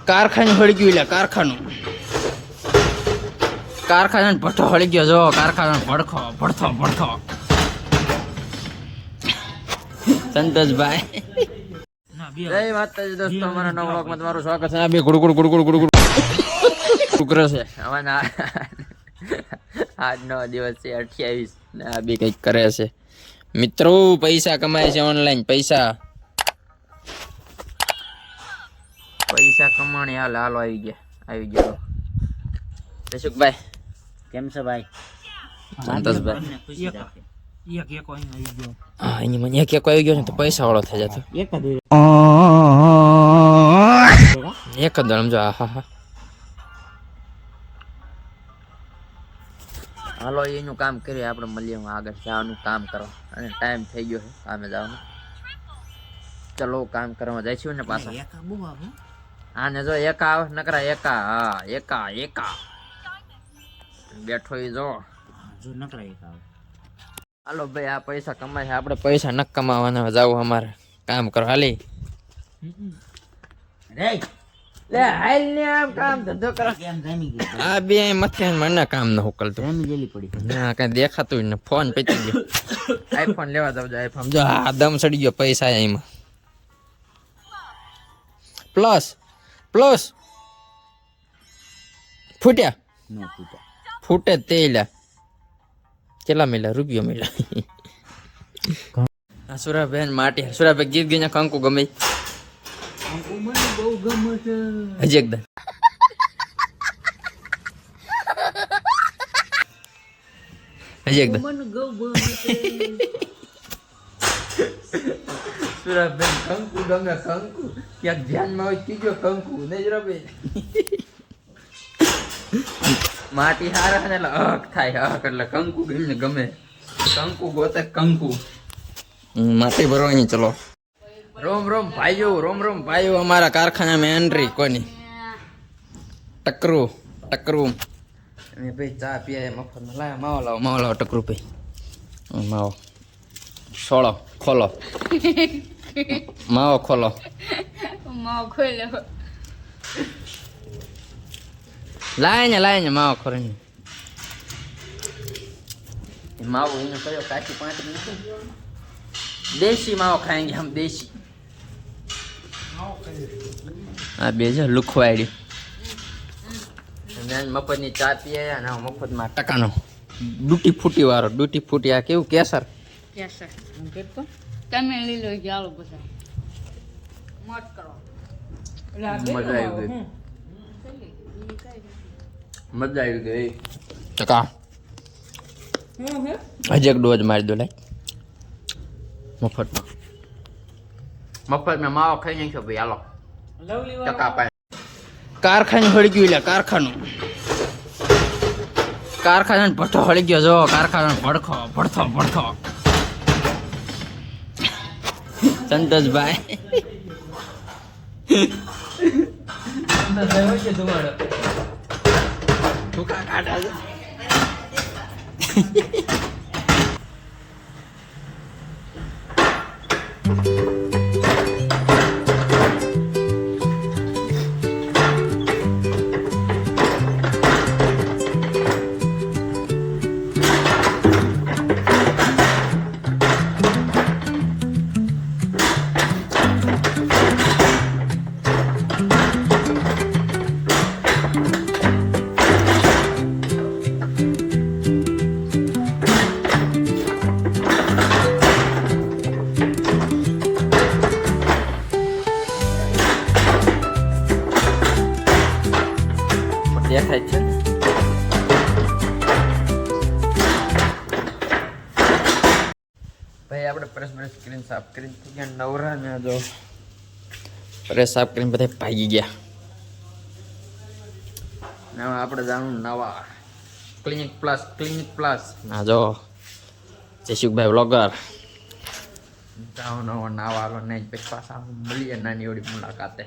કારખાનું હળી ગયું એટલે કારખાના ભઠ્ઠો હળી ગયો જો કારખાના ભડથો સંતોષભાઈ જય માતાજી દોસ્તો અમારા નવા વ્લોગમાં તમારું સ્વાગત છે. આ બે ગુડ કરે છે આવાના આજનો દિવસ છે 28 ને આ બે કંઈક કરે છે મિત્રો. પૈસા કમાય છે ઓનલાઈન પૈસા કમાણી હાલ આવી ગયો જશુકભાઈ કેમ છે ભાઈ? સંતોષભાઈ હા એની મને એક આવી ગયો ને તો પૈસા વાળો થઈ જતો એક જ સમજો. હા હાલો એનું કામ કરીએ આપણે મળીએ આગળ જવાનું કામ કરવા અને ટાઈમ થઈ ગયો છે કામે જવાનું. ચલો કામ કરવા જઈશું ને પાછા. હા ને જો એકા આવે નકરા એકા. હા એકા બેઠો ઈ જો નકરા એક આવે. હાલો ભાઈ આ પૈસા કમાય છે આપણે પૈસા ન કમાવાના જાવું અમારે કામ કરો હાલી લે હાલ ને આમ કામ ધંધો કરો. કેમ જામી ગઈ? આ બે મથે મને કામ ન ઉકલતું જામી ગયેલી પડી. ના કઈ દેખાતું ને ફોન પતી ગયો. આઈફોન લેવા જાવ આઈફોન જો આ દમ સડી ગયો પૈસા એમાં પ્લસ ફૂટ્યા નો ફૂટા. ફૂટે તેલા કેટલા મિલા રૂપિયો મિલા. સુરાબેન માટી સુરાબેન ગીત ગઈને કંકુ ગમે મને બહુ ગમે છે. હજી એકદમ મને બહુ ગમે છે. સુરાબેન કંકુ ગમે કંકુ ક્યાંક ધ્યાનમાં હોય કીજો કંકુ નહીં સુરાબેન માટી હારા ને એટલે હક થાય હક એટલે કંકુ ગમે ગમે કંકુ ગોતે કંકુ માટી ભરવાની. ચલો રોમ રોમ ભાઈઓ અમારા કારખાનામાં એન્ટ્રી કોની ટકરું અને ભાઈ ચા પીએ મફતમાં લાય માવો લાવો ટકરું ભાઈ માવો ખોલો માવો ખોલો લાય ને માવો ખોરે માવો એને કયો કાચી પાંચ નથી દેશી માવો ખાएंगे हम देशी. આ બે છે લુખવાડી મફતની ચા પીએ અને મફતમાં ટકાનો ડૂટી ફૂટી આ કેવું કેસર તમે લીલો ચાલો પછી મોટ કરો મજા આવી ગઈ ટકા. હજી એક ડોઝ મારી દો લાય મફતમાં માવો ખાઈ નાખ્યો ભાઈ હાલો ટકા પાય. કારખાનું હળી ગયું એટલે કારખાના ભઠ્ઠો હળી ગયો જો કારખાના ભડથો સંતોષભાઈ દેખાય છે ભાઈ આપણે પ્રેસ સ્ક્રીન સાફ કરીને થઈ ગયા નવરા ને જો પ્રેસ સાફ કરીને બધા ભાગી ગયા. નવા આપણે જાણું નવા ક્લિનિક પ્લસ ના જો જશુકભાઈ વ્લોગર જાઓ નવો નાવા નહીં પછી પાછા મળીએ નાની એવડી મુલાકાતે.